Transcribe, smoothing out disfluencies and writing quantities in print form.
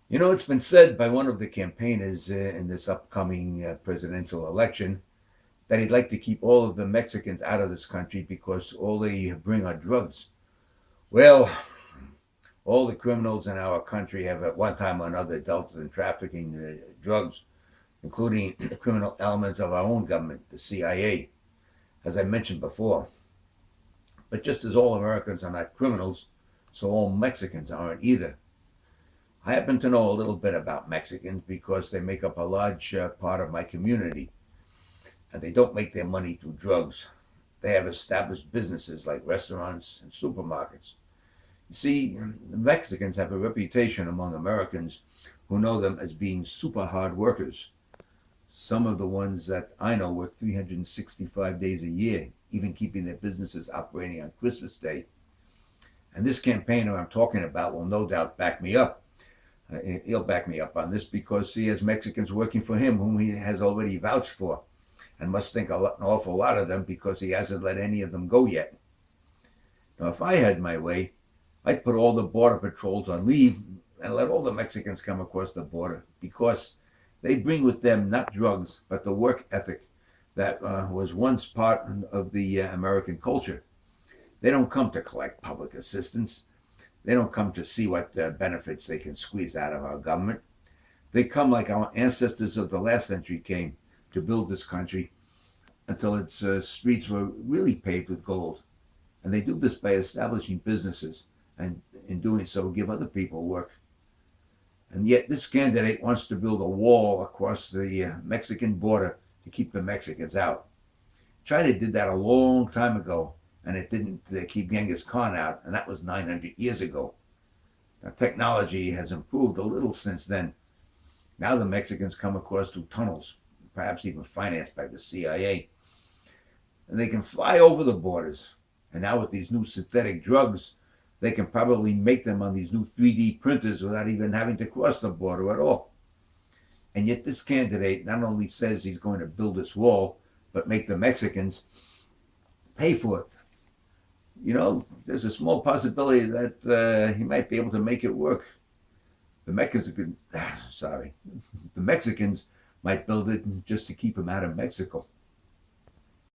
You know, it's been said by one of the campaigners in this upcoming presidential election that he'd like to keep all of the Mexicans out of this country because all they bring are drugs. Well, all the criminals in our country have at one time or another dealt in trafficking drugs, including the criminal elements of our own government, the CIA, as I mentioned before. But just as all Americans are not criminals, so all Mexicans aren't either. I happen to know a little bit about Mexicans because they make up a large part of my community, and they don't make their money through drugs. They have established businesses like restaurants and supermarkets. You see, the Mexicans have a reputation among Americans who know them as being super hard workers. Some of the ones that I know work 365 days a year, even keeping their businesses operating on Christmas Day. And this campaigner I'm talking about will no doubt back me up. He'll back me up on this because he has Mexicans working for him whom he has already vouched for and must think an awful lot of them because he hasn't let any of them go yet. Now, if I had my way, I'd put all the border patrols on leave and let all the Mexicans come across the border because they bring with them not drugs, but the work ethic that was once part of the American culture. They don't come to collect public assistance. They don't come to see what benefits they can squeeze out of our government. They come like our ancestors of the last century came to build this country until its streets were really paved with gold. And they do this by establishing businesses and, in doing so, give other people work. And yet, this candidate wants to build a wall across the Mexican border to keep the Mexicans out. China did that a long time ago, and it didn't keep Genghis Khan out, and that was 900 years ago. Now, technology has improved a little since then. Now the Mexicans come across through tunnels, perhaps even financed by the CIA, and they can fly over the borders. And now with these new synthetic drugs, they can probably make them on these new 3D printers without even having to cross the border at all. And yet this candidate not only says he's going to build this wall, but make the Mexicans pay for it. You know, there's a small possibility that he might be able to make it work. The Mexicans, sorry, the Mexicans might build it just to keep him out of Mexico.